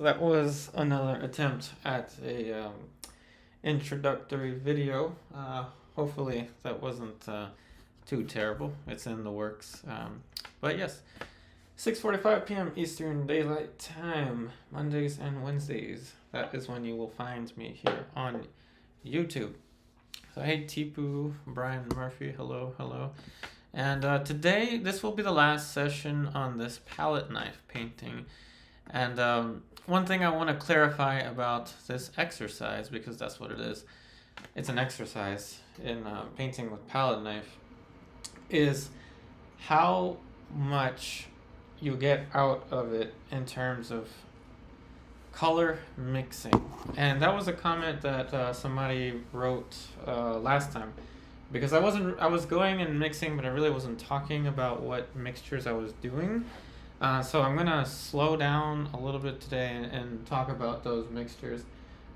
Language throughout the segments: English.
that was another attempt at a introductory video. Hopefully that wasn't too terrible. It's in the works. But yes, 6:45 p.m. Eastern Daylight Time, Mondays and Wednesdays. That is when you will find me here on YouTube. So hey Tipu, Brian Murphy, hello, hello. And today, this will be the last session on this palette knife painting. And one thing I want to clarify about this exercise, because that's what it is, it's an exercise in painting with palette knife, is how much you get out of it in terms of color mixing. And that was a comment that somebody wrote last time, because I was going and mixing, but I really wasn't talking about what mixtures I was doing. So I'm gonna slow down a little bit today and talk about those mixtures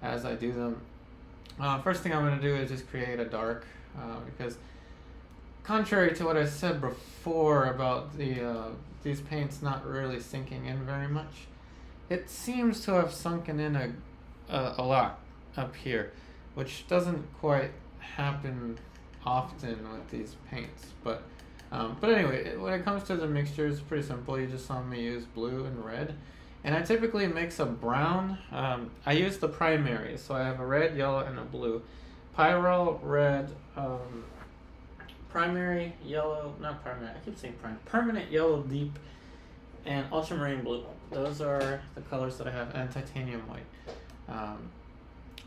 as I do them. First thing I'm gonna do is just create a dark, because contrary to what I said before about these paints not really sinking in very much, it seems to have sunken in a lot up here, which doesn't quite happen often with these paints. But anyway, when it comes to the mixture, it's pretty simple. You just saw me use blue and red, and I typically mix a brown. I use the primaries, so I have a red, yellow, and a blue. Pyrrole red, primary yellow, not primary, I keep saying primary, permanent yellow deep, and ultramarine blue. Those are the colors that I have, and titanium white.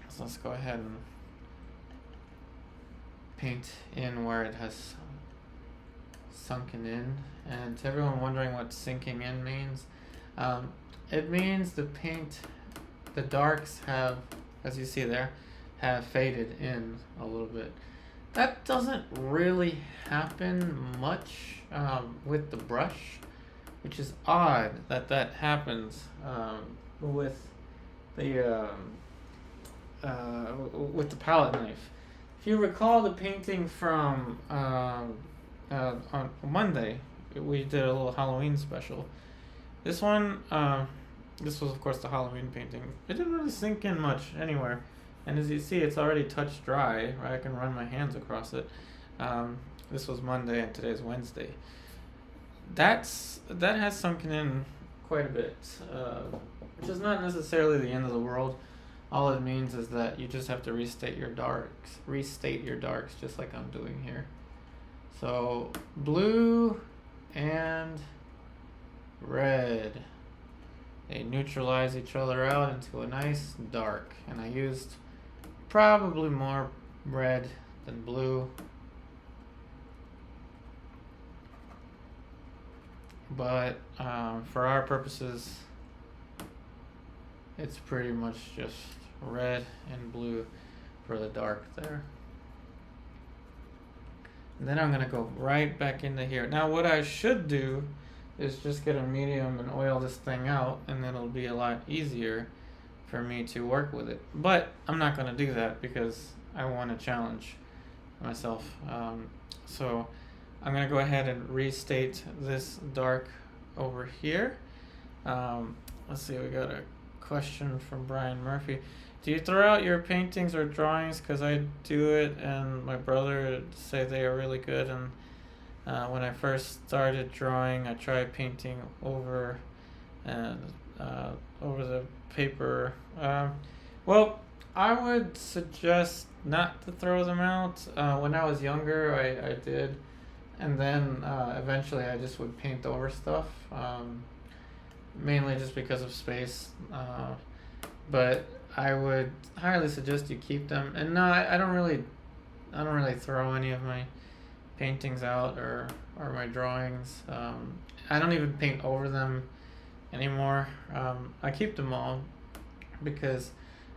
So let's go ahead and paint in where it has sunken in. And to everyone wondering what sinking in means, it means the paint, the darks have, as you see there, have faded in a little bit. That doesn't really happen much with the brush, which is odd that that happens with the palette knife. If you recall the painting from on Monday, we did a little Halloween special. This one, this was of course the Halloween painting. It didn't really sink in much anywhere, and as you see, it's already touched dry. Right? I can run my hands across it. This was Monday, and today's Wednesday. That has sunken in quite a bit, which is not necessarily the end of the world. All it means is that you just have to restate your darks, just like I'm doing here. So blue and red, they neutralize each other out into a nice dark, and I used probably more red than blue, but for our purposes, it's pretty much just red and blue for the dark there. And then I'm gonna go right back into here. Now what I should do is just get a medium and oil this thing out, and then it'll be a lot easier for me to work with it. But I'm not gonna do that because I want to challenge myself. So I'm gonna go ahead and restate this dark over here. Let's see, we got a question from Brian Murphy. Do you throw out your paintings or drawings? Because I do it, and my brother say they are really good. And when I first started drawing, I tried painting over the paper. Well, I would suggest not to throw them out. When I was younger, I did, and then eventually I just would paint over stuff. Mainly just because of space, but I would highly suggest you keep them. And no, I don't really throw any of my paintings out or my drawings. I don't even paint over them anymore. I keep them all because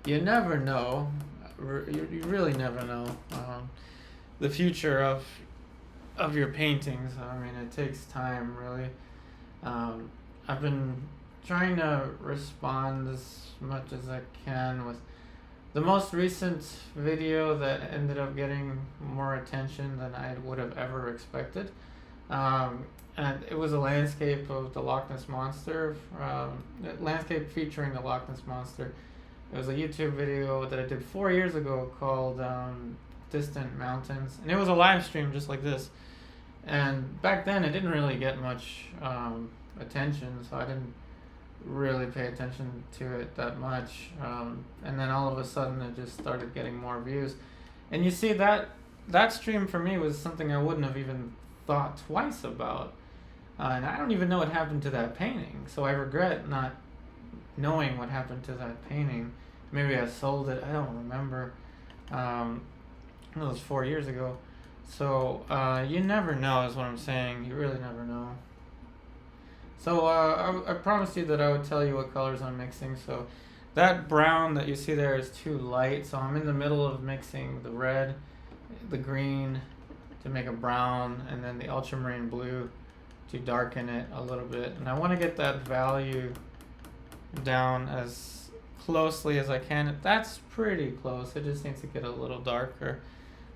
you never know. You really never know the future of your paintings. I mean, it takes time, really. I've been trying to respond as much as I can with the most recent video that ended up getting more attention than I would have ever expected. And it was a landscape of the Loch Ness Monster, landscape featuring the Loch Ness Monster. It was a YouTube video that I did 4 years ago called Distant Mountains, and it was a live stream just like this. And back then, it didn't really get much attention, so I didn't really pay attention to it that much. And then all of a sudden, it just started getting more views. And you see that stream for me was something I wouldn't have even thought twice about. And I don't even know what happened to that painting, so I regret not knowing what happened to that painting. Maybe I sold it, I don't remember. It was 4 years ago. So you never know is what I'm saying. You really never know. So I promised you that I would tell you what colors I'm mixing. So that brown that you see there is too light, so I'm in the middle of mixing the red, the green to make a brown, and then the ultramarine blue to darken it a little bit. And I want to get that value down as closely as I can. That's pretty close. It just needs to get a little darker.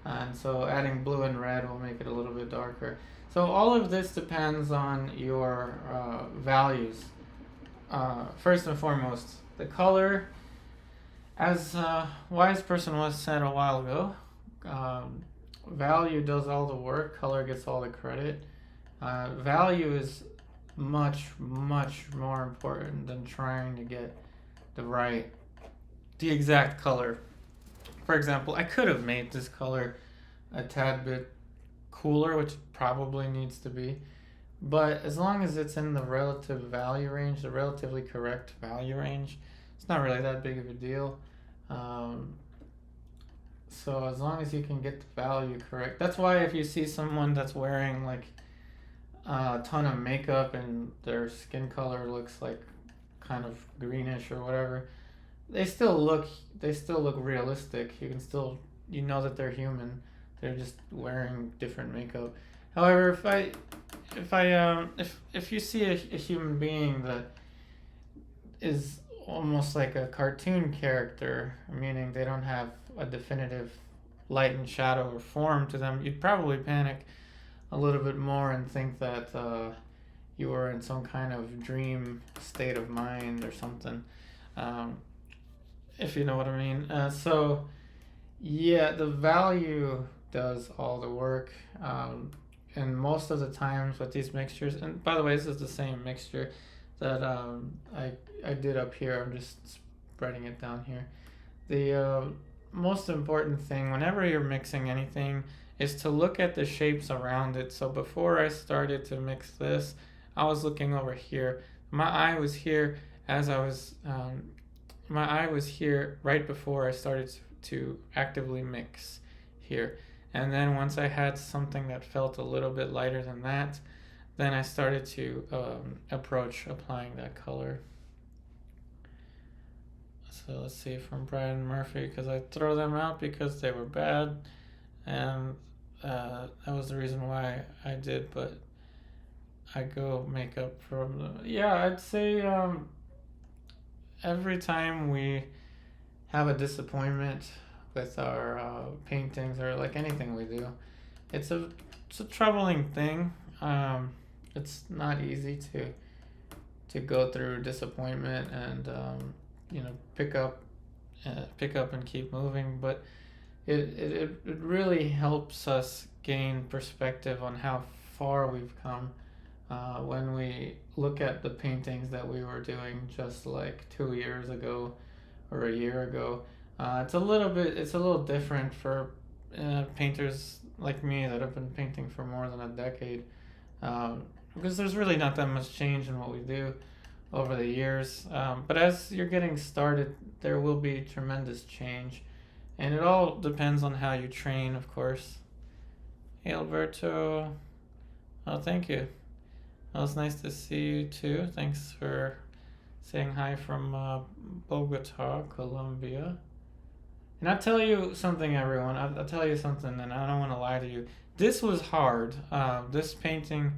And so adding blue and red will make it a little bit darker. So all of this depends on your values. First and foremost, the color, as a wise person was said a while ago, value does all the work, color gets all the credit. Value is much, much more important than trying to get the exact color. For example, I could have made this color a tad bit cooler, which probably needs to be, but as long as it's in the relative value range, the relatively correct value range, it's not really that big of a deal. So as long as you can get the value correct, that's why if you see someone that's wearing like a ton of makeup and their skin color looks like kind of greenish or whatever, they still look realistic. You can still, you know that they're human. They're just wearing different makeup. However, if you see a human being that is almost like a cartoon character, meaning they don't have a definitive light and shadow or form to them, you'd probably panic a little bit more and think that you were in some kind of dream state of mind or something, if you know what I mean. So yeah, the value does all the work, and most of the times with these mixtures, and by the way, this is the same mixture that I did up here. I'm just spreading it down here. The most important thing whenever you're mixing anything is to look at the shapes around it. So before I started to mix this, I was looking over here. My eye was here as I was my eye was here right before I started to actively mix here. And then once I had something that felt a little bit lighter than that, then I started to approach applying that color. So let's see, from Brian Murphy, because I throw them out because they were bad, and that was the reason why I did, but I go makeup from them. Yeah, I'd say every time we have a disappointment with our paintings or like anything we do, it's a troubling thing. It's not easy to go through disappointment and pick up and keep moving, but it really helps us gain perspective on how far we've come when we look at the paintings that we were doing just like 2 years ago or a year ago. It's a little different for painters like me that have been painting for more than a decade, because there's really not that much change in what we do over the years. But as you're getting started, there will be tremendous change, and it all depends on how you train, of course. Hey, Alberto. Oh, thank you. Well, it's nice to see you too. Thanks for saying hi from Bogota, Colombia. And I'll tell you something, everyone. I'll tell you something, and I don't want to lie to you. This was hard. This painting,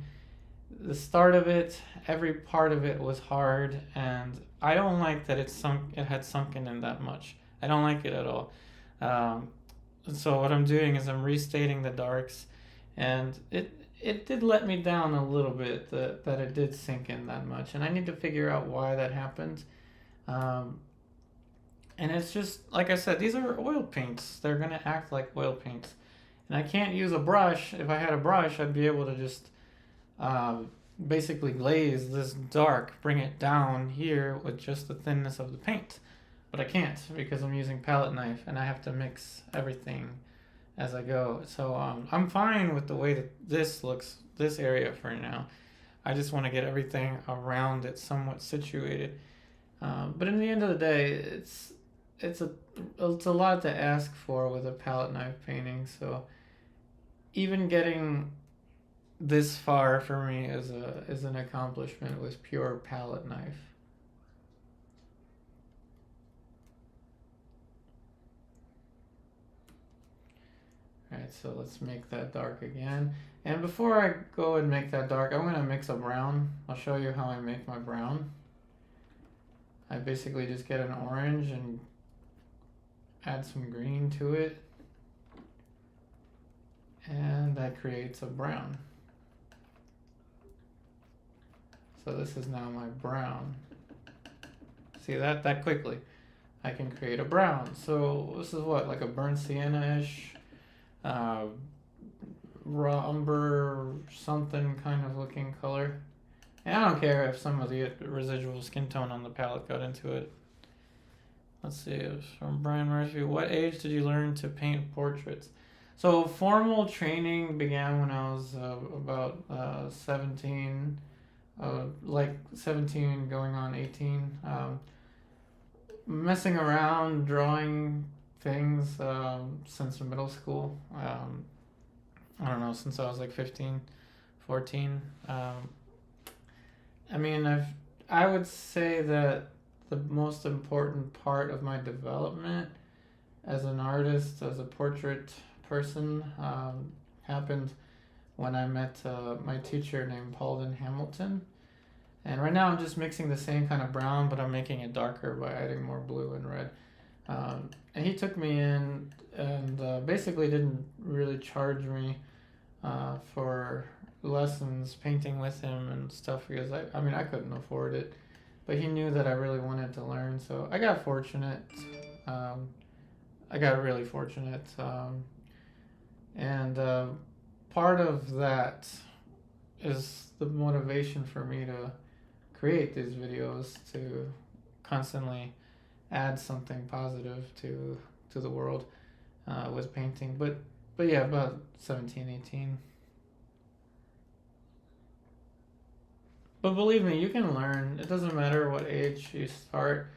the start of it, every part of it was hard, and I don't like that it had sunken in that much. I don't like it at all. So what I'm doing is I'm restating the darks, and it did let me down a little bit that it did sink in that much, and I need to figure out why that happened. Um, and it's just like I said, these are oil paints. They're gonna act like oil paints, and I can't use a brush. If I had a brush, I'd be able to just um, basically glaze this dark, bring it down here with just the thinness of the paint. But I can't because I'm using palette knife and I have to mix everything as I go. So I'm fine with the way that this looks, this area for now. I just want to get everything around it somewhat situated. But in the end of the day, it's a it's a lot to ask for with a palette knife painting. So even getting this far for me is an accomplishment with pure palette knife. Alright, so let's make that dark again. And before I go and make that dark, I'm going to mix a brown. I'll show you how I make my brown. I basically just get an orange and add some green to it. And that creates a brown. So this is now my brown. See that quickly. I can create a brown. So this is what, like a burnt sienna-ish, raw umber, something kind of looking color. And I don't care if some of the residual skin tone on the palette got into it. Let's see, it was from Brian Murphy. What age did you learn to paint portraits? So formal training began when I was about 17, like 17 going on 18. Messing around, drawing things since middle school. I don't know, since I was like 15, 14. I mean, I would say that the most important part of my development as an artist, as a portrait person, happened when I met my teacher named Paulden Hamilton. And right now I'm just mixing the same kind of brown, but I'm making it darker by adding more blue and red. And he took me in and basically didn't really charge me for lessons painting with him and stuff because I mean I couldn't afford it, but he knew that I really wanted to learn, so I got fortunate. I got really fortunate, and part of that is the motivation for me to create these videos, to constantly add something positive to the world with painting. But yeah, about 17, 18. But believe me, you can learn. It doesn't matter what age you start.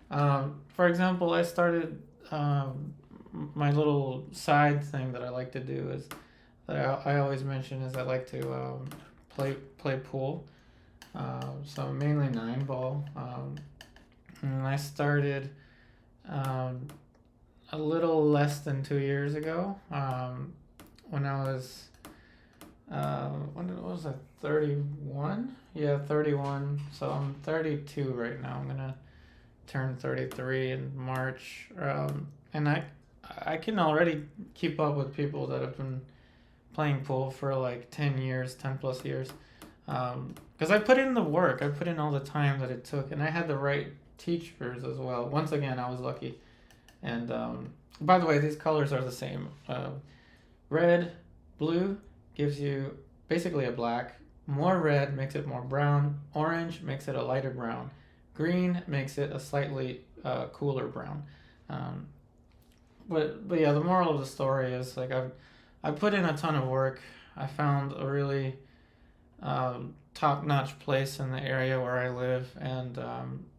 For example, I started my little side thing that I like to do is that I always mention is I like to play pool. So mainly 9-ball. And I started a little less than 2 years ago when I was when was I, 31? Yeah, 31. So I'm 32 right now. I'm gonna turn 33 in March. And I can already keep up with people that have been playing pool for like 10 years, 10 plus years. Because I put in the work, I put in all the time that it took, and I had the right teachers as well. Once again, I was lucky. And by the way, these colors are the same. Red, blue gives you basically a black. More red makes it more brown. Orange makes it a lighter brown. Green makes it a slightly cooler brown. But yeah, the moral of the story is like I put in a ton of work. I found a really top-notch place in the area where I live, and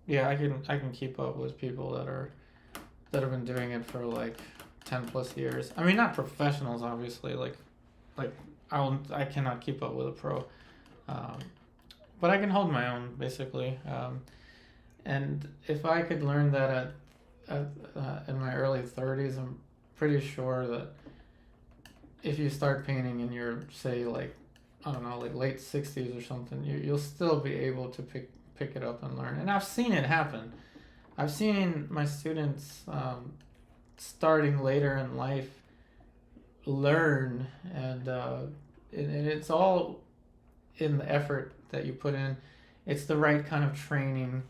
yeah, I can keep up with people that have been doing it for like 10 plus years. I mean, not professionals, obviously. Like I cannot keep up with a pro, but I can hold my own basically. And if I could learn that in my early 30s, I'm pretty sure that if you start painting in your, say, like, I don't know, like late 60s or something, you'll still be able to pick it up and learn. And I've seen it happen. I've seen my students starting later in life learn, and it's all in the effort that you put in. It's the right kind of training.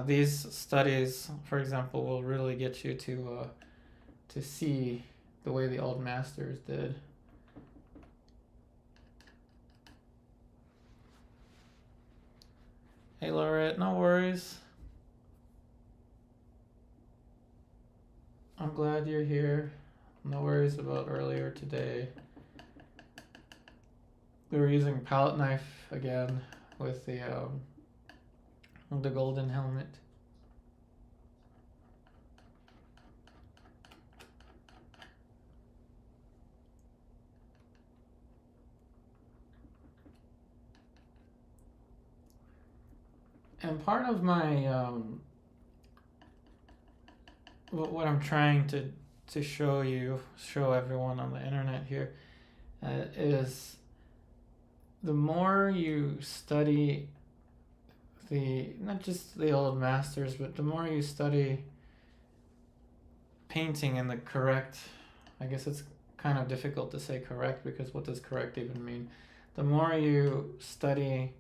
These studies, for example, will really get you to see the way the old masters did. Hey, Laurette, no worries. I'm glad you're here. No worries about earlier today. We were using palette knife again with the golden helmet. And part of my what I'm trying to show everyone on the internet here is the more you study not just the old masters, but the more you study painting in the correct, I guess it's kind of difficult to say correct, because what does correct even mean? The more you study,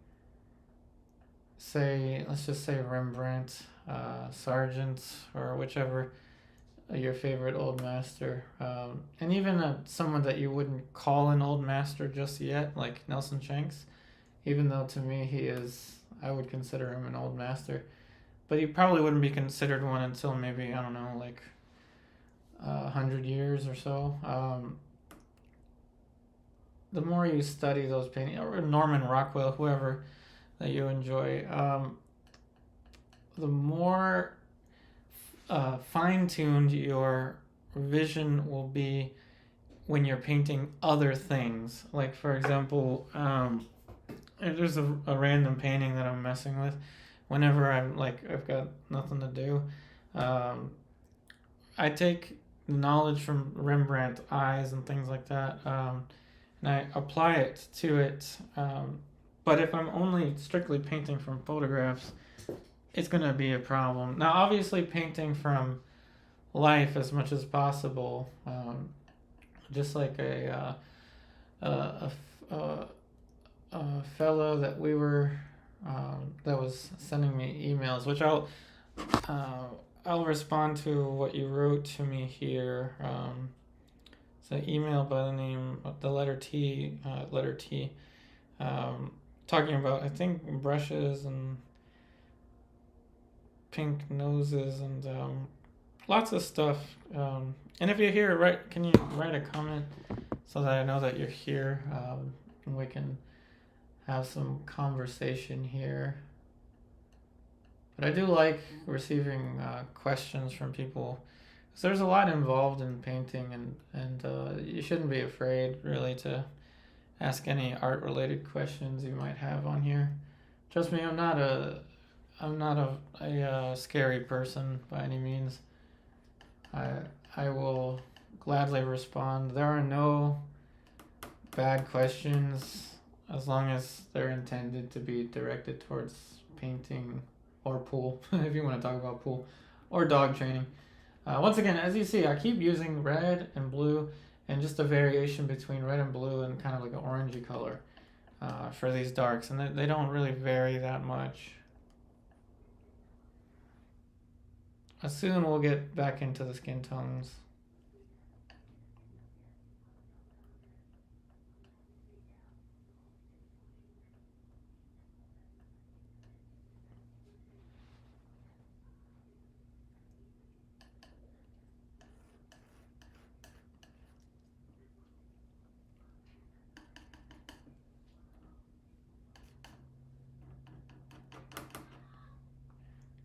let's just say Rembrandt, Sargent, or whichever your favorite old master, and even someone that you wouldn't call an old master just yet, like Nelson Shanks, even though to me I would consider him an old master, but he probably wouldn't be considered one until maybe, I don't know, like 100 years or so. The more you study those paintings, or Norman Rockwell, whoever that you enjoy, the more fine-tuned your vision will be when you're painting other things. Like, for example, there's a random painting that I'm messing with whenever I've got nothing to do. I take the knowledge from Rembrandt eyes and things like that, and I apply it to it. But if I'm only strictly painting from photographs, it's going to be a problem. Now, obviously, painting from life as much as possible, just like a fellow that we were that was sending me emails, which I'll respond to what you wrote to me here. It's an email by the name of the letter T, talking about, I think, brushes and pink noses and lots of stuff. And if you're here, can you write a comment so that I know that you're here, and we can have some conversation here. But I do like receiving questions from people, because there's a lot involved in painting, and you shouldn't be afraid really to ask any art related questions you might have on here. Trust me, I'm not a scary person by any means. I will gladly respond. There are no bad questions as long as they're intended to be directed towards painting or pool, if you want to talk about pool, or dog training. Once again, as you see, I keep using red and blue, and just a variation between red and blue and kind of like an orangey color for these darks, and they don't really vary that much. Soon we'll get back into the skin tones.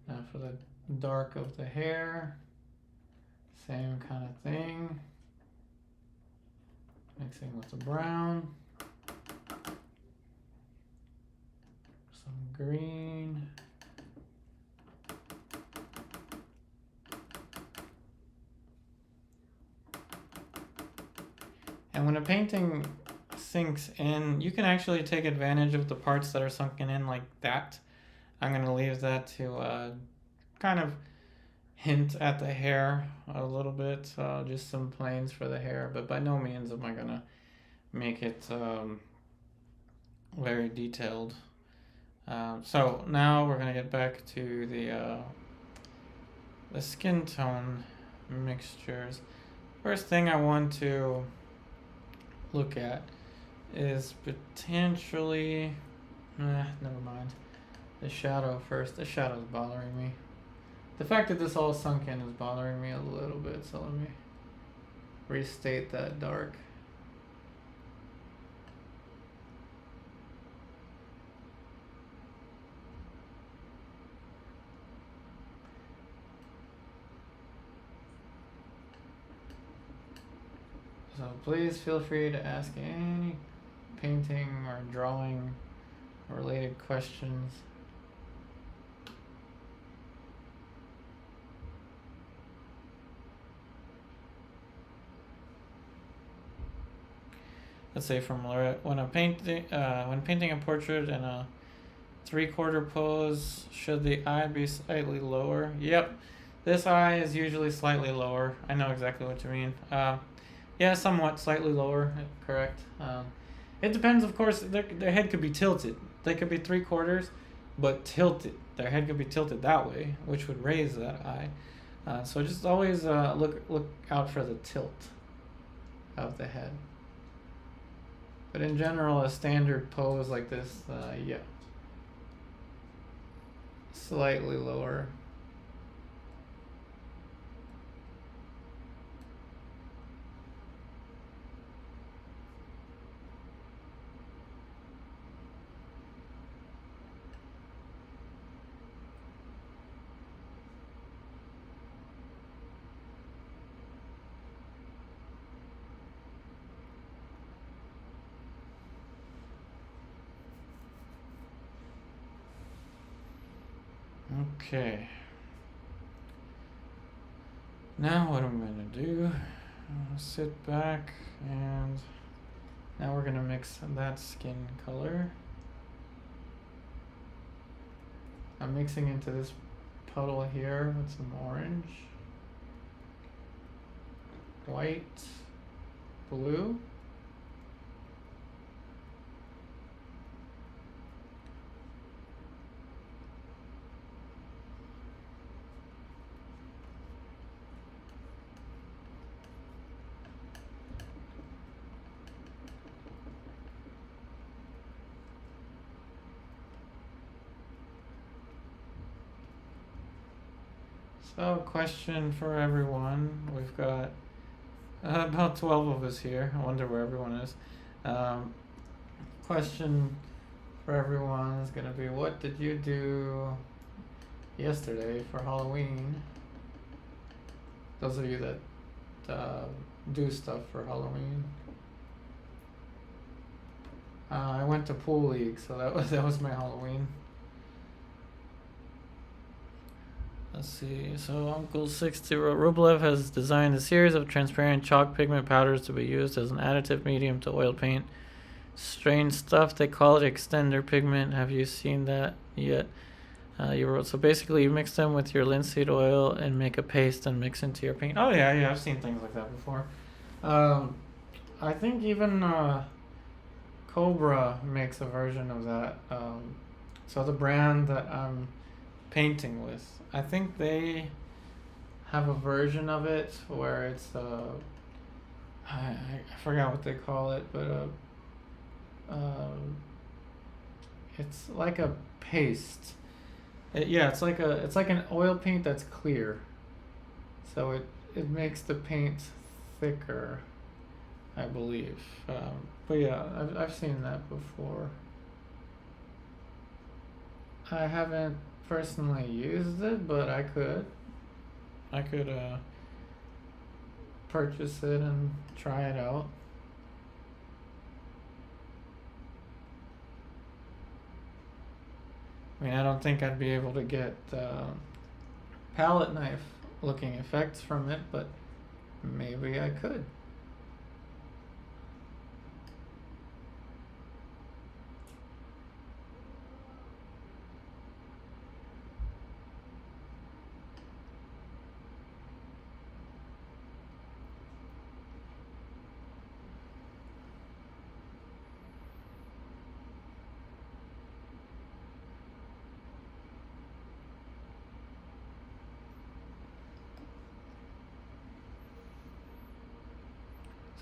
Now for the dark of the hair, same kind of thing, mixing with the brown, some green, and when a painting sinks in, you can actually take advantage of the parts that are sunken in like that. I'm going to leave that to kind of hint at the hair a little bit, just some planes for the hair, but by no means am I going to make it very detailed. So now we're gonna get back to the skin tone mixtures. First thing I want to look at is potentially, never mind. The shadow first. The shadow's bothering me. The fact that this all sunk in is bothering me a little bit, so let me restate that dark. So please feel free to ask any painting or drawing related questions. Let's say from Lorette, when painting a portrait in a 3/4 pose, should the eye be slightly lower? Yep, this eye is usually slightly lower. I know exactly what you mean. Yeah, somewhat slightly lower, correct. It depends, of course. Their head could be tilted. They could be 3/4, but tilted. Their head could be tilted that way, which would raise that eye. So just always look out for the tilt of the head. But in general, a standard pose like this, yeah, slightly lower. Okay. Now what I'm going to do, sit back, and now we're going to mix that skin color. I'm mixing into this puddle here with some orange, white, blue. So, question for everyone. We've got about 12 of us here. I wonder where everyone is. Question for everyone is going to be, what did you do yesterday for Halloween? Those of you that do stuff for Halloween. I went to pool league, so that was my Halloween. Let's see. So Uncle 60 Rublev has designed a series of transparent chalk pigment powders to be used as an additive medium to oil paint. Strange stuff. They call it extender pigment. Have you seen that yet? You wrote, so basically you mix them with your linseed oil and make a paste and mix into your paint. Oh yeah, I've seen things like that before. I think even Cobra makes a version of that. So the brand that I'm painting with, I think they have a version of it where it's I forgot what they call it, but it's like a paste. It's like an oil paint that's clear, so it makes the paint thicker, I believe. But yeah, I've seen that before. I haven't personally used it, but I could purchase it and try it out. I mean, I don't think I'd be able to get palette knife looking effects from it, but maybe I could.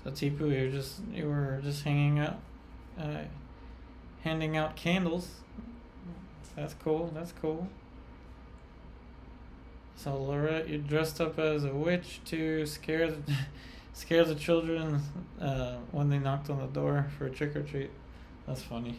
So Tipu, you were just hanging out, uh, handing out candles. That's cool. That's cool. So Lorette, you dressed up as a witch to scare scare the children when they knocked on the door for a trick or treat. That's funny.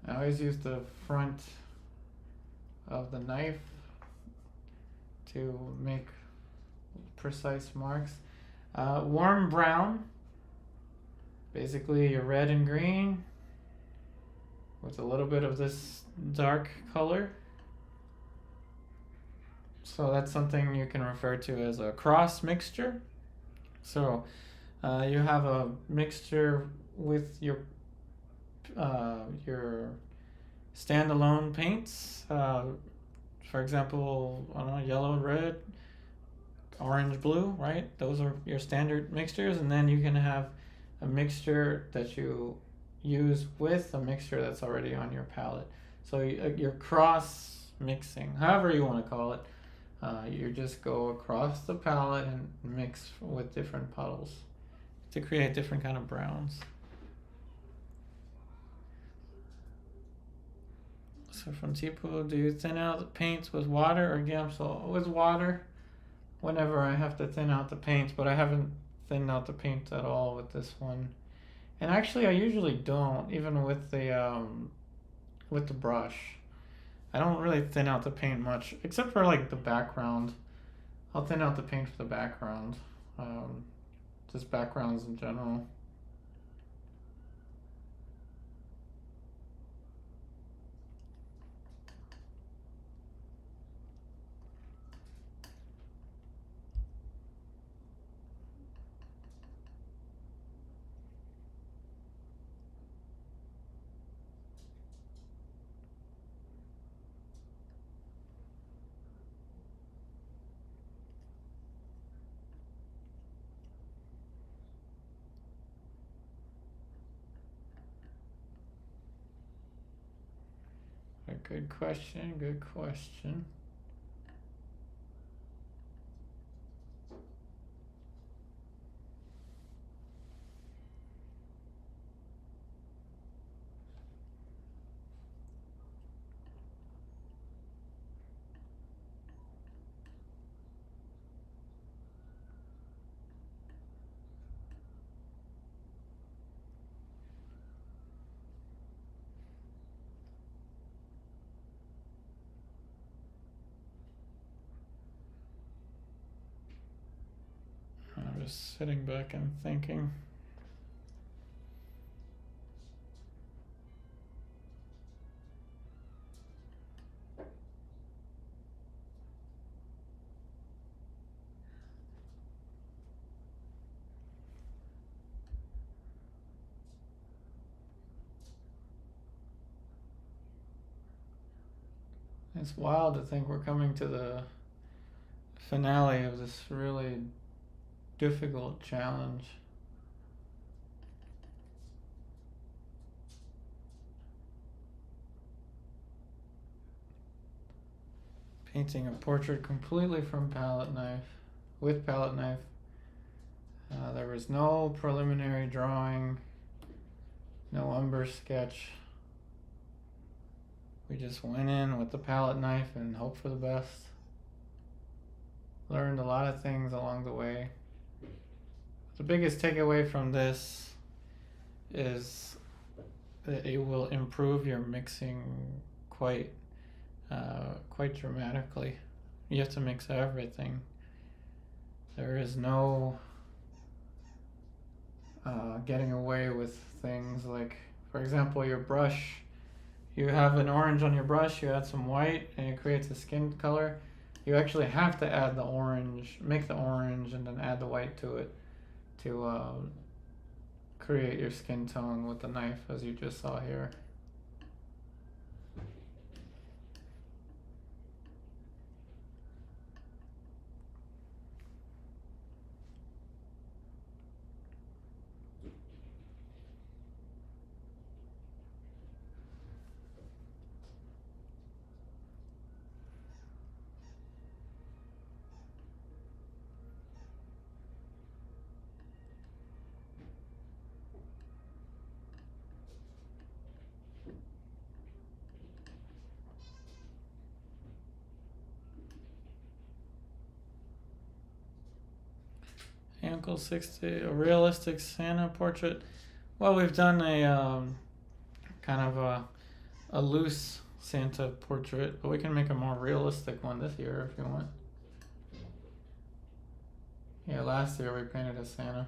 I always use the front of the knife to make precise marks. Warm brown, basically your red and green with a little bit of this dark color. So that's something you can refer to as a cross mixture. So you have a mixture with your standalone paints. For example, I don't know, yellow, red, orange, blue, right? Those are your standard mixtures, and then you can have a mixture that you use with a mixture that's already on your palette. So you're cross mixing, however you want to call it. You just go across the palette and mix with different puddles to create different kind of browns. So from Tipu, do you thin out the paints with water or Gamsol? With water, whenever I have to thin out the paints, but I haven't thinned out the paint at all with this one. And actually, I usually don't, even with the brush. I don't really thin out the paint much, except for like the background. I'll thin out the paint for the background, just backgrounds in general. A good question, good question. I'm just sitting back and thinking. It's wild to think we're coming to the finale of this really difficult challenge. Painting a portrait completely from palette knife, with palette knife. There was no preliminary drawing, no umber sketch. We just went in with the palette knife and hoped for the best. Learned a lot of things along the way. The biggest takeaway from this is that it will improve your mixing quite dramatically. You have to mix everything. There is no getting away with things like, for example, your brush. You have an orange on your brush, you add some white, and it creates a skin color. You actually have to add the orange, make the orange, and then add the white to it to create your skin tone with the knife, as you just saw here. Uncle 60, a realistic Santa portrait. Well, we've done a kind of a loose Santa portrait, but we can make a more realistic one this year if you want. Yeah, last year we painted a Santa.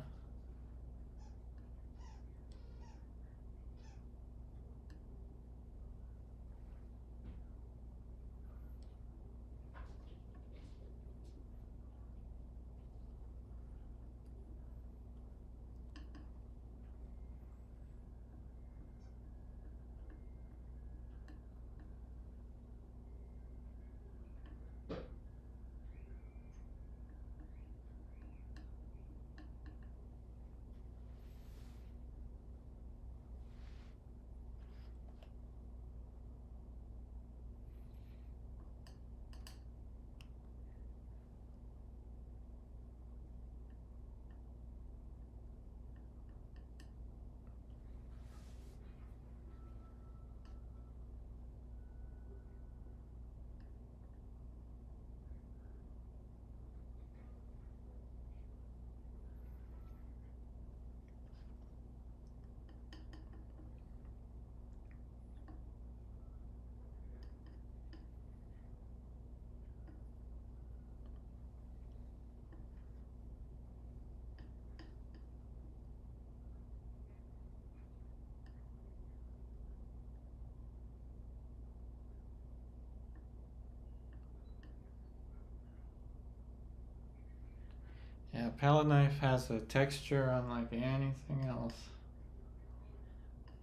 Yeah, palette knife has a texture unlike anything else.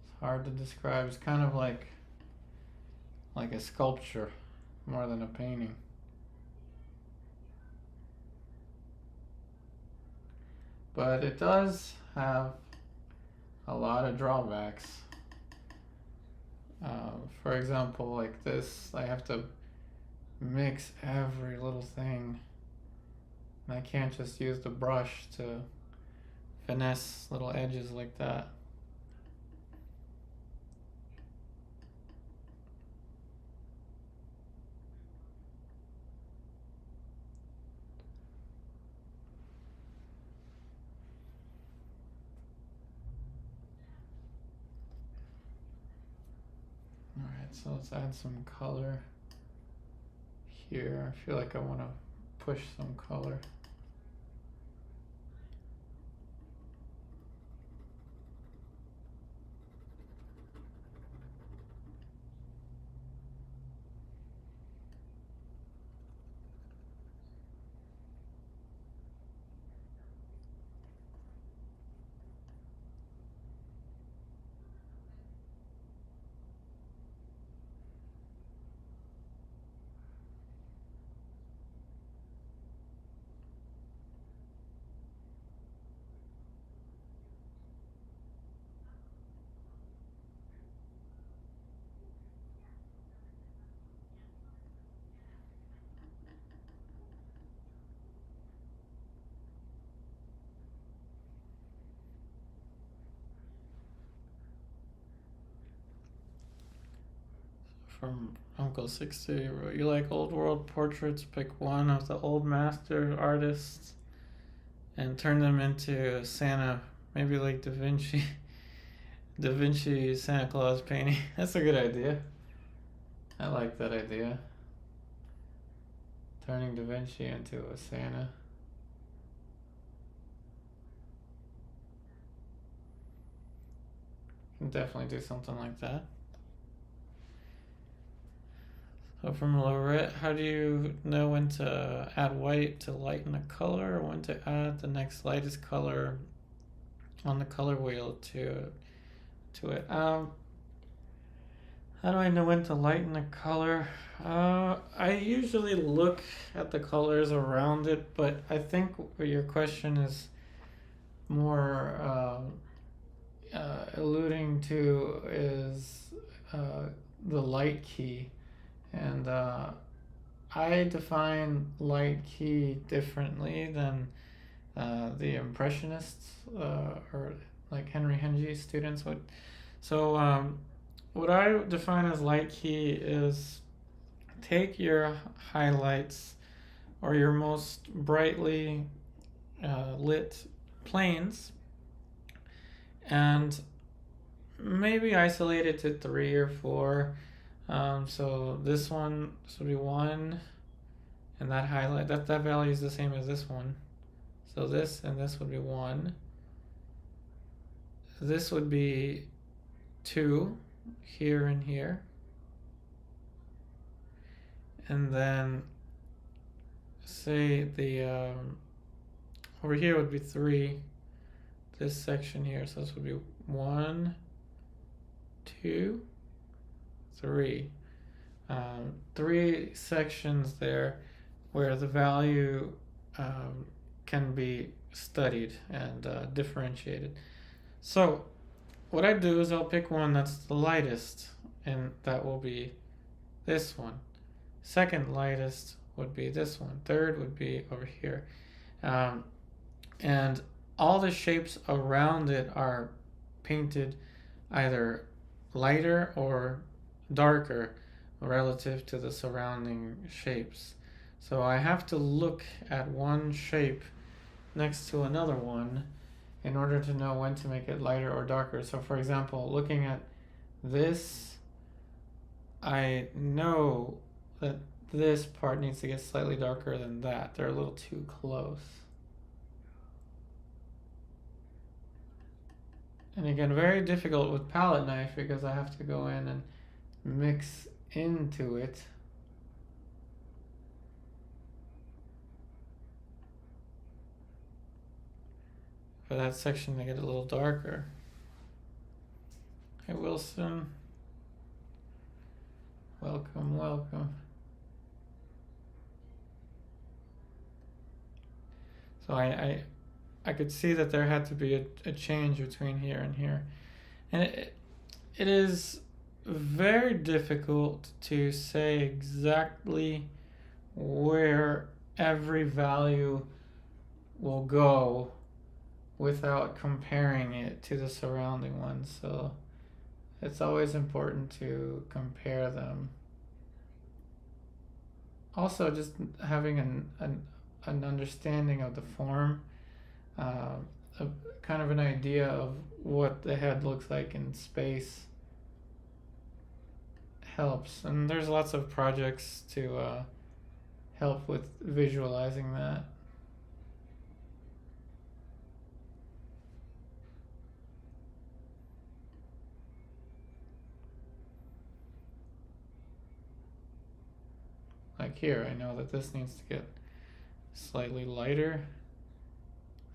It's hard to describe. It's kind of like a sculpture more than a painting. But it does have a lot of drawbacks. For example, like this, I have to mix every little thing. And I can't just use the brush to finesse little edges like that. Alright, so let's add some color here. I feel like I want to push some color. from Uncle 60. You like old world portraits? Pick one of the old master artists and turn them into Santa, maybe like Da Vinci. Da Vinci Santa Claus painting. That's a good idea. I like that idea. Turning Da Vinci into a Santa. Can definitely do something like that. So from Lorette, how do you know when to add white to lighten a color, or when to add the next lightest color on the color wheel to it? How do I know when to lighten a color? I usually look at the colors around it, but I think your question is more alluding to is the light key. And I define light key differently than the Impressionists or like Henry Henge students would. So what I define as light key is take your highlights or your most brightly lit planes and maybe isolate it to 3 or 4. So this would be 1, and that highlight, that value is the same as this one. So this and this would be 1. This would be 2 here and here. And then say the over here would be 3. This section here, so this would be 1, 2, 3. 3 sections there where the value can be studied and differentiated. So what I do is I'll pick one that's the lightest, and that will be this one. Second lightest would be this one. Third would be over here. And all the shapes around it are painted either lighter or darker relative to the surrounding shapes. So I have to look at one shape next to another one in order to know when to make it lighter or darker. So for example, looking at this, I know that this part needs to get slightly darker than that. They're a little too close. And again, very difficult with palette knife because I have to go in and mix into it. For that section to get a little darker. Hey Wilson. Welcome, welcome. So I could see that there had to be a change between here and here. And it is very difficult to say exactly where every value will go without comparing it to the surrounding ones. So it's always important to compare them. Also, just having an understanding of the form, kind of an idea of what the head looks like in space helps. And there's lots of projects to help with visualizing that. Like here, I know that this needs to get slightly lighter.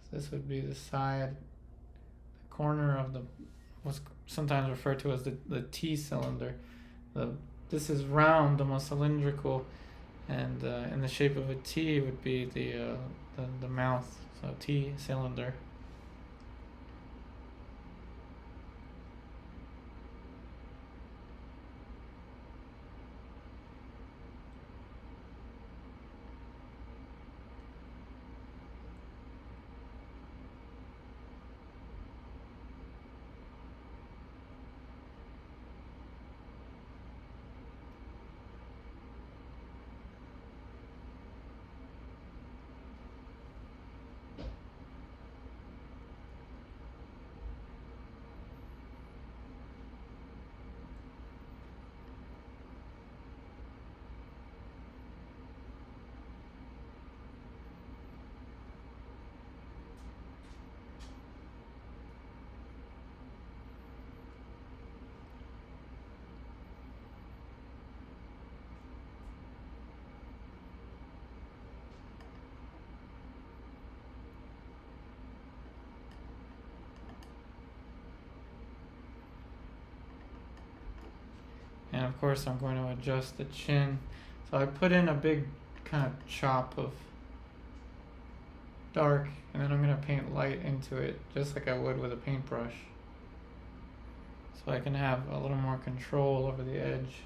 So this would be the side, the corner of the what's sometimes referred to as the T cylinder. This is round, almost cylindrical, and in the shape of a T would be the mouth, so T cylinder. of course I'm going to adjust the chin. So I put in a big kind of chop of dark, and then I'm going to paint light into it, just like I would with a paintbrush. So I can have a little more control over the edge.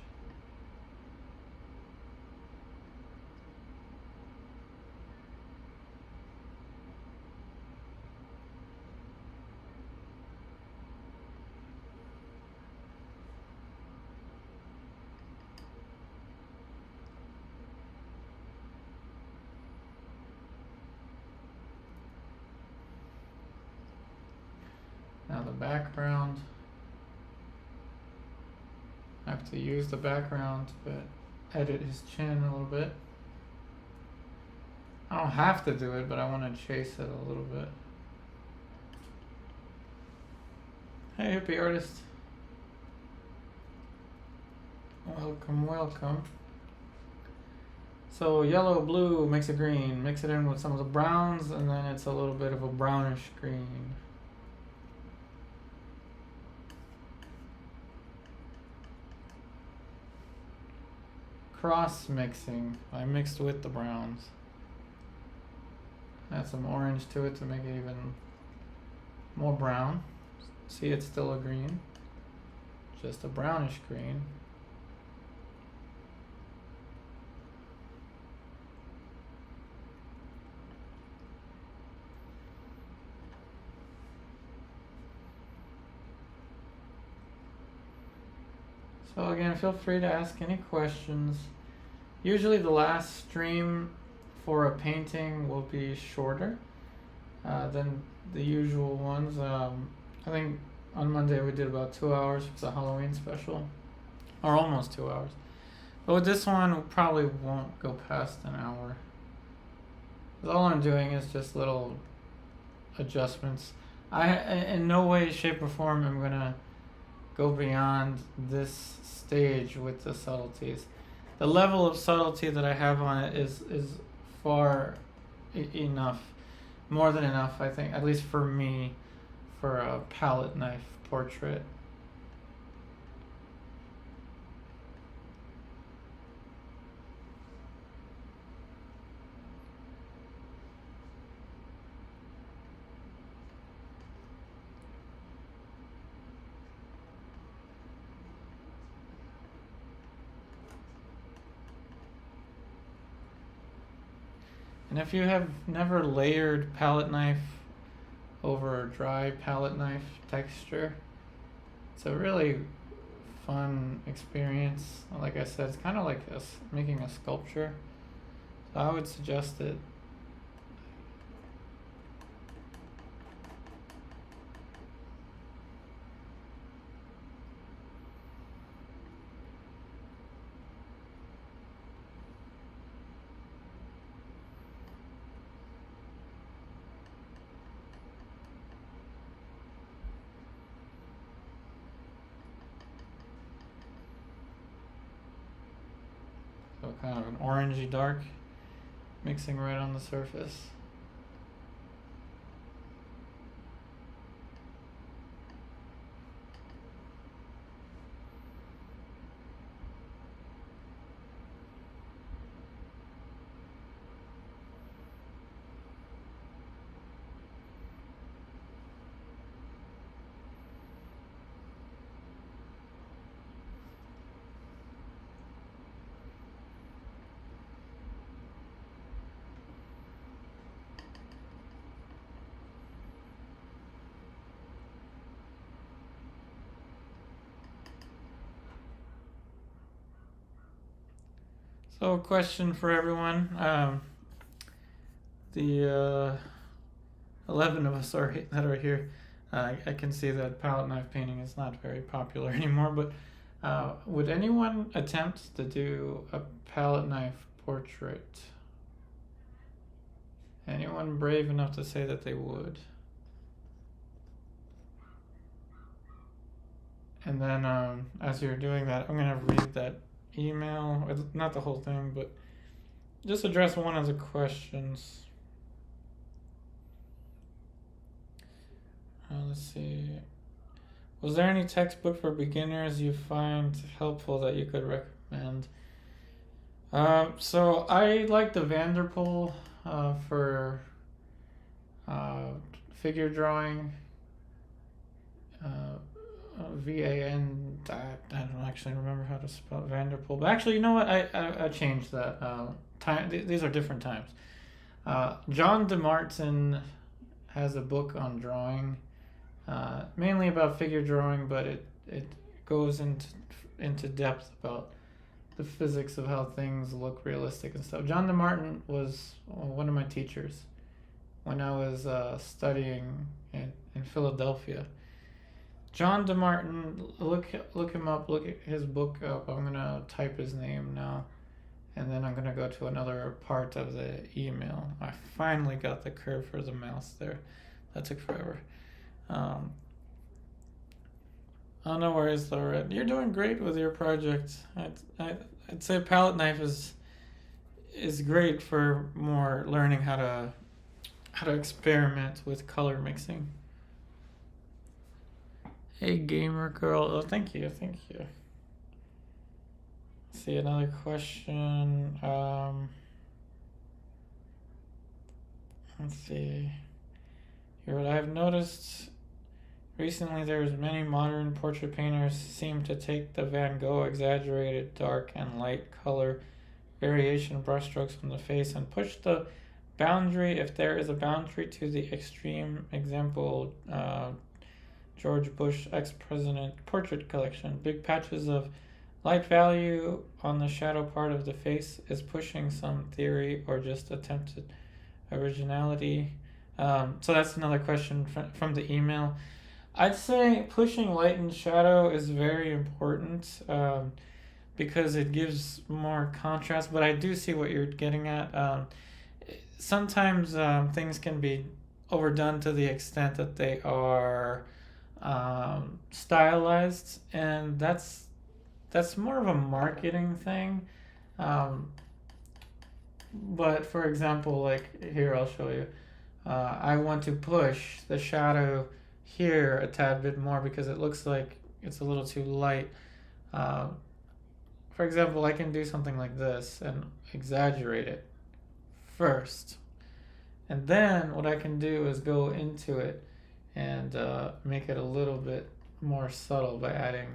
Now the background, I have to use the background to edit his chin a little bit. I don't have to do it, but I want to chase it a little bit. Hey, hippie artist. Welcome, welcome. So yellow, blue, mix it green, mix it in with some of the browns, and then it's a little bit of a brownish green. Cross mixing, I mixed with the browns. Add some orange to it to make it even more brown. See, it's still a green, just a brownish green. So again, feel free to ask any questions. Usually the last stream for a painting will be shorter than the usual ones. I think on Monday we did about 2 hours for the Halloween special, or almost 2 hours. But with this one, we probably won't go past an hour. 'Cause all I'm doing is just little adjustments. I in no way, shape, or form am gonna go beyond this stage with the subtleties. The level of subtlety that I have on it is far enough, more than enough, I think, at least for me, for a palette knife portrait. And if you have never layered palette knife over a dry palette knife texture, it's a really fun experience. Like I said, it's kind of like making a sculpture. So I would suggest it. So kind of an orangey dark, mixing right on the surface. So, a question for everyone. The 11 of us that are here. I can see that palette knife painting is not very popular anymore, but would anyone attempt to do a palette knife portrait? Anyone brave enough to say that they would? And then as you're doing that, I'm going to read that email, not the whole thing, but just address one of the questions. Let's see. Was there any textbook for beginners you find helpful that you could recommend? So I like the Vanderpool for uh, figure drawing. VAN. I don't actually remember how to spell Vanderpool, but actually, you know what? I changed that. These are different times. John DeMartin has a book on drawing, mainly about figure drawing, but it goes into depth about the physics of how things look realistic and stuff. John DeMartin was one of my teachers when I was studying in Philadelphia. John DeMartin, look him up, look at his book up. I'm gonna type his name now, and then I'm gonna go to another part of the email. I finally got the curve for the mouse there. That took forever. Oh, no worries, Laura. You're doing great with your project. I'd say palette knife is great for more learning how to experiment with color mixing. Hey, gamer girl. Oh, thank you. Let's see, another question. Let's see. Here, what I've noticed recently, there's many modern portrait painters seem to take the Van Gogh exaggerated dark and light color variation brushstrokes from the face and push the boundary, if there is a boundary, to the extreme. Example, George Bush ex-president portrait collection. Big patches of light value on the shadow part of the face is pushing some theory or just attempted originality. So that's another question from the email. I'd say pushing light and shadow is very important because it gives more contrast, but I do see what you're getting at. Sometimes things can be overdone to the extent that they are stylized, and that's more of a marketing thing. But for example, like here, I'll show you. I want to push the shadow here a tad bit more because it looks like it's a little too light. For example, I can do something like this and exaggerate it first, and then what I can do is go into it and make it a little bit more subtle by adding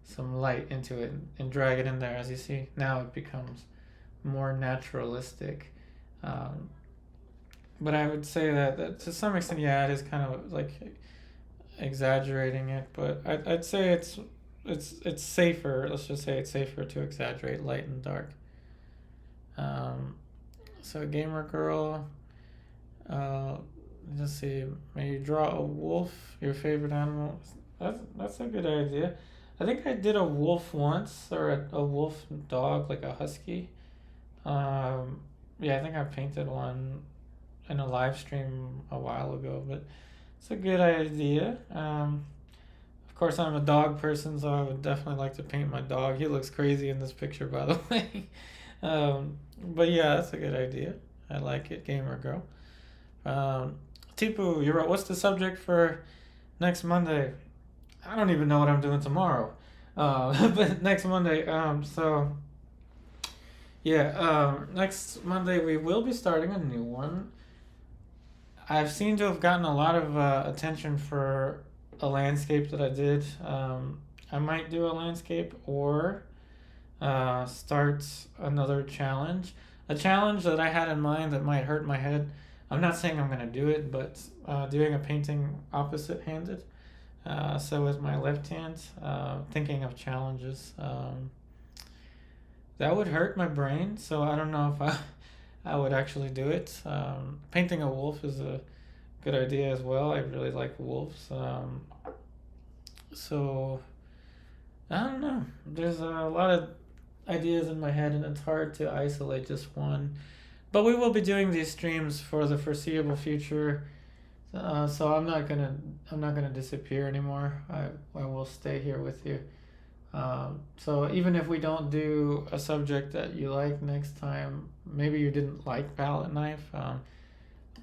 some light into it and drag it in there. As you see, now it becomes more naturalistic. But I would say that to some extent, yeah, it is kind of like exaggerating it. But I'd say it's safer. Let's just say it's safer to exaggerate light and dark. So gamer girl, let's see. May you draw a wolf, your favorite animal. That's a good idea. I think I did a wolf once, or a wolf dog, like a husky. Yeah, I think I painted one in a live stream a while ago, but it's a good idea. Of course, I'm a dog person, so I would definitely like to paint my dog. He looks crazy in this picture, by the way. But yeah, that's a good idea. I like it, gamer girl. Tipu, you're right. What's the subject for next Monday? I don't even know what I'm doing tomorrow. But next Monday, so yeah, next Monday we will be starting a new one. I've seen to have gotten a lot of attention for a landscape that I did. I might do a landscape or start another challenge. A challenge that I had in mind that might hurt my head. I'm not saying I'm going to do it, but doing a painting opposite-handed. So with my left hand, thinking of challenges. That would hurt my brain, so I don't know if I would actually do it. Painting a wolf is a good idea as well. I really like wolves. So I don't know. There's a lot of ideas in my head, and it's hard to isolate just one. But we will be doing these streams for the foreseeable future. So I'm not gonna disappear anymore. I will stay here with you. So even if we don't do a subject that you like next time, maybe you didn't like palette knife,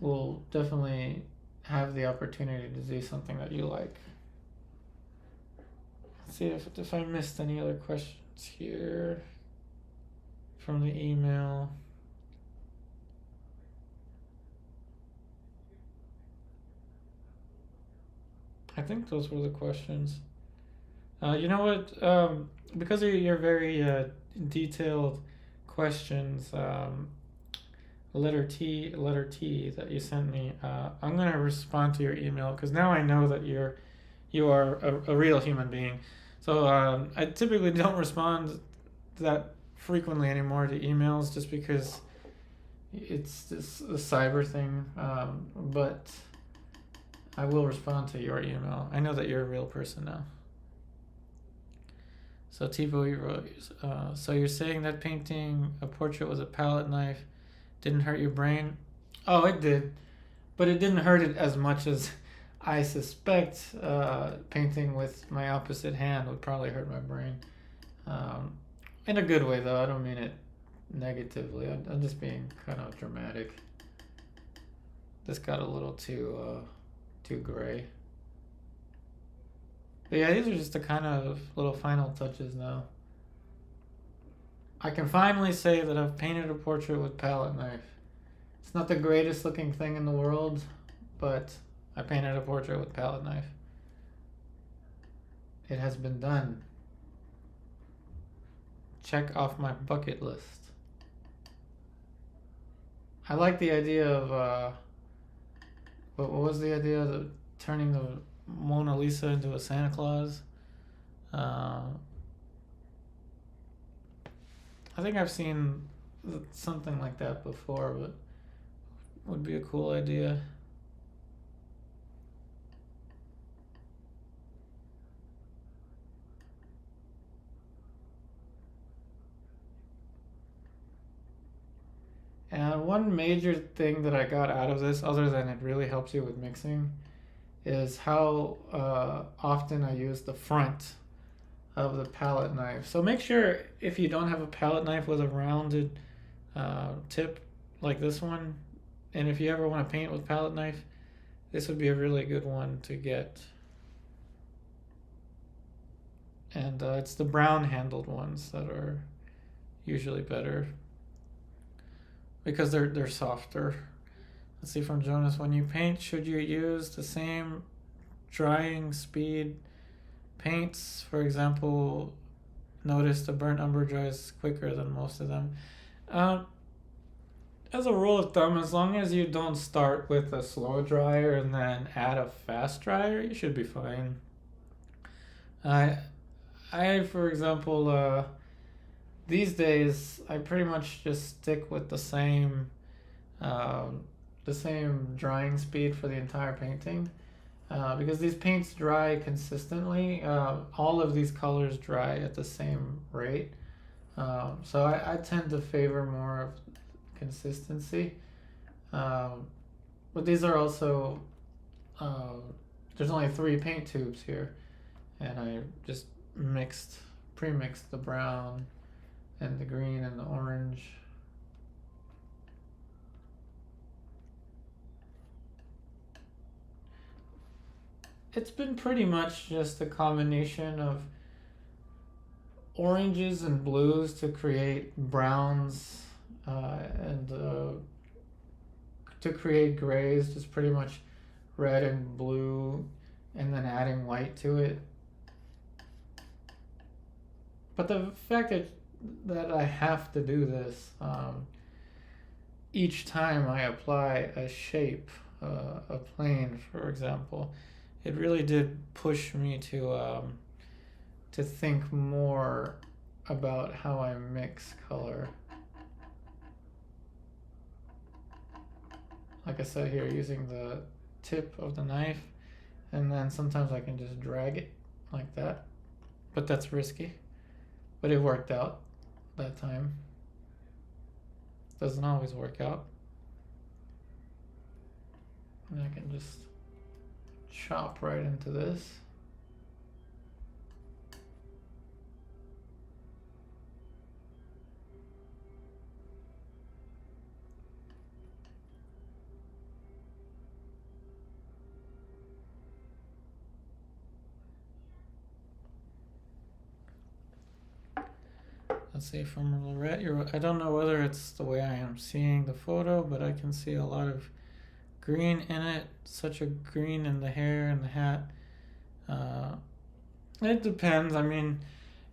we'll definitely have the opportunity to do something that you like. see if I missed any other questions here from the email. I think those were the questions. You know what? Because of your very detailed questions, letter T that you sent me, I'm gonna respond to your email because now I know that you are a real human being. So I typically don't respond that frequently anymore to emails just because it's this a cyber thing. But I will respond to your email. I know that you're a real person now. So Tipo, you wrote, so you're saying that painting a portrait with a palette knife didn't hurt your brain? Oh, it did. But it didn't hurt it as much as I suspect painting with my opposite hand would probably hurt my brain. In a good way, though. I don't mean it negatively. I'm just being kind of dramatic. This got a little too gray. But yeah, these are just the kind of little final touches now. I can finally say that I've painted a portrait with palette knife. It's not the greatest looking thing in the world, but I painted a portrait with palette knife. It has been done. Check off my bucket list. I like the idea of, what was the idea of turning the Mona Lisa into a Santa Claus? I think I've seen something like that before, but would be a cool idea. And one major thing that I got out of this, other than it really helps you with mixing, is how often I use the front of the palette knife. So make sure if you don't have a palette knife with a rounded tip like this one, and if you ever want to paint with palette knife, this would be a really good one to get. And it's the brown handled ones that are usually better because they're softer. Let's see from Jonas, when you paint, should you use the same drying speed paints? For example, notice the burnt umber dries quicker than most of them. As a rule of thumb, as long as you don't start with a slow dryer and then add a fast dryer, you should be fine. I for example, these days I pretty much just stick with the same drying speed for the entire painting because these paints dry consistently. All of these colors dry at the same rate, so I tend to favor more of consistency. But these are also there's only 3 paint tubes here, and I just pre-mixed the brown and the green and the orange. It's been pretty much just a combination of oranges and blues to create browns and to create grays, just pretty much red and blue, and then adding white to it. But the fact that I have to do this each time I apply a shape, a plane, for example, it really did push me to think more about how I mix color. Like I said here, using the tip of the knife, and then sometimes I can just drag it like that, but that's risky. But it worked out that time. Doesn't always work out. And I can just chop right into this. let's see, from Lorette. I don't know whether it's the way I am seeing the photo, but I can see a lot of green in it. Such a green in the hair and the hat. It depends. I mean,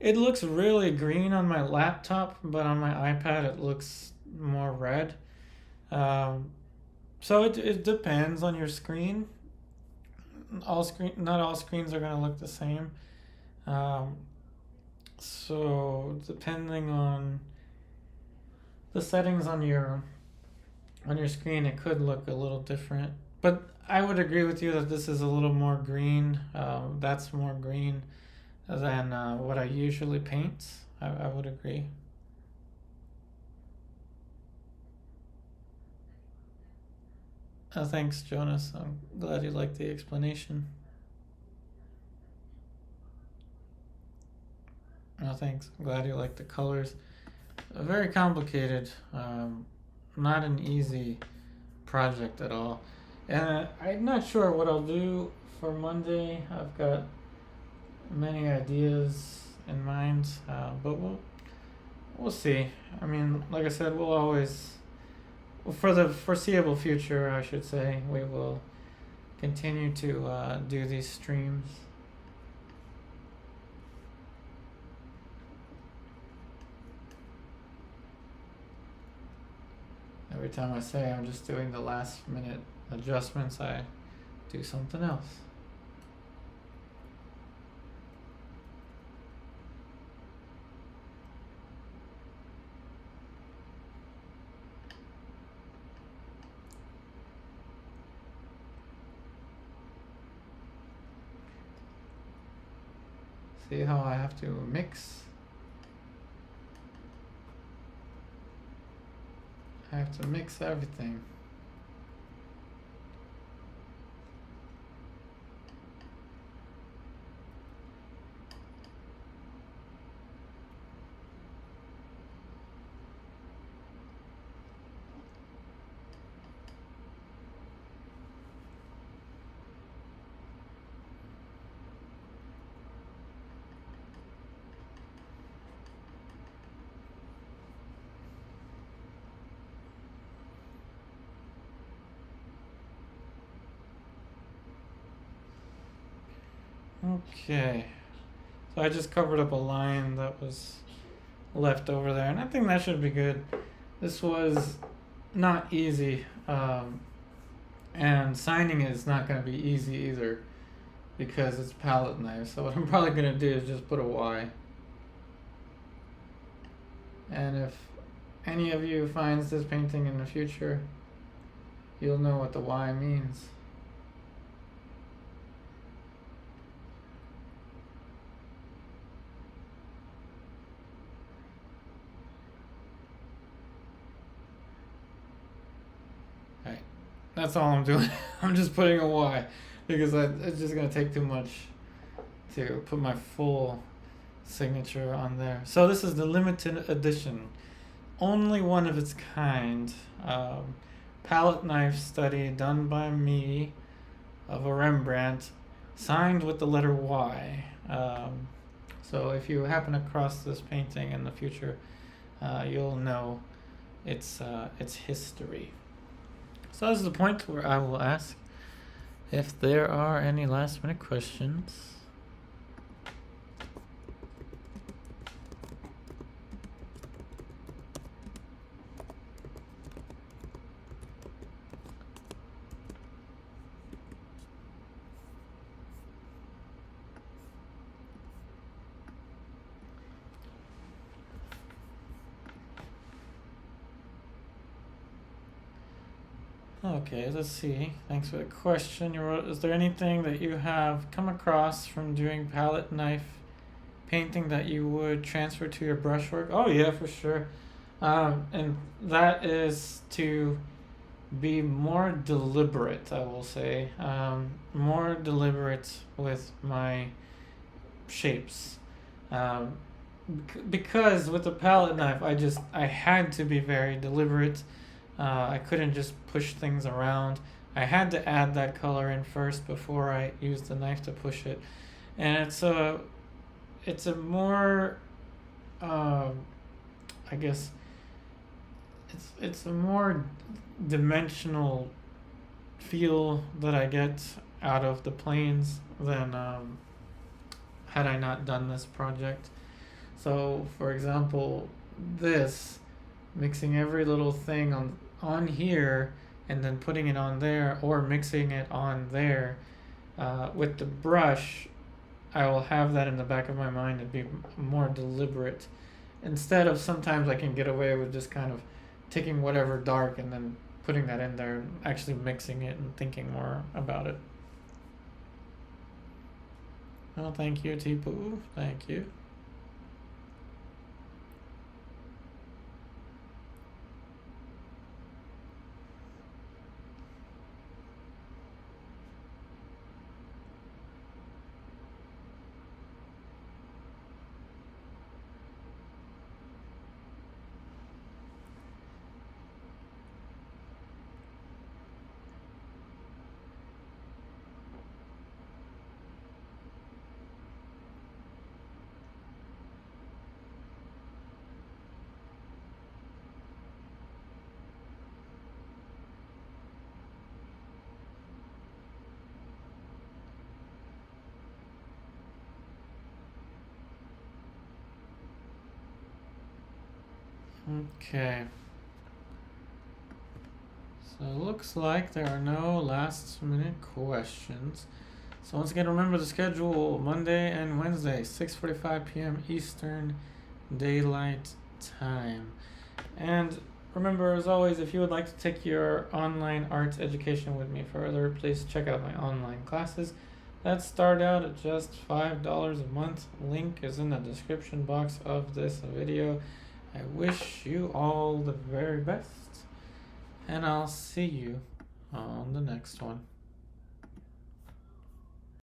it looks really green on my laptop, but on my iPad it looks more red. So it depends on your screen. Not all screens are going to look the same. So depending on the settings on your screen, it could look a little different. But I would agree with you that this is a little more green. That's more green than what I usually paint. I would agree. Thanks, Jonas. I'm glad you liked the explanation. Thanks. I'm glad you liked the colors. Very complicated. Not an easy project at all. And I'm not sure what I'll do for Monday. I've got many ideas in mind, but we'll see. I mean, like I said, we'll always, for the foreseeable future, I should say, we will continue to do these streams. Every time I say I'm just doing the last minute adjustments, I do something else. See how I have to mix? I have to mix everything. Okay, so I just covered up a line that was left over there, and I think that should be good. This was not easy, and signing is not going to be easy either because it's palette knife. So what I'm probably going to do is just put a Y. And if any of you finds this painting in the future, you'll know what the Y means. That's all I'm doing. I'm just putting a Y because it's just going to take too much to put my full signature on there. So this is the limited edition. Only one of its kind. Palette knife study done by me of a Rembrandt, signed with the letter Y. So if you happen across this painting in the future, you'll know its history. So this is the point where I will ask if there are any last minute questions. Okay, let's see. Thanks for the question. Is there anything that you have come across from doing palette knife painting that you would transfer to your brushwork? Oh yeah, for sure. And that is to be more deliberate, I will say. More deliberate with my shapes. Because with the palette knife, I had to be very deliberate. I couldn't just push things around. I had to add that color in first before I used the knife to push it. And it's a more I guess it's a more dimensional feel that I get out of the planes than had I not done this project. So, for example, this mixing every little thing on here and then putting it on there, or mixing it on there with the brush, I will have that in the back of my mind and be more deliberate. Instead of sometimes I can get away with just kind of taking whatever dark and then putting that in there and actually mixing it and thinking more about it. Oh, thank you, Tipu. Thank you. Okay. So it looks like there are no last minute questions. So once again, remember the schedule: Monday and Wednesday, 6:45 p.m. Eastern Daylight Time. And remember, as always, if you would like to take your online arts education with me further, please check out my online classes that start out at just $5 a month. Link is in the description box of this video. I wish you all the very best, and I'll see you on the next one.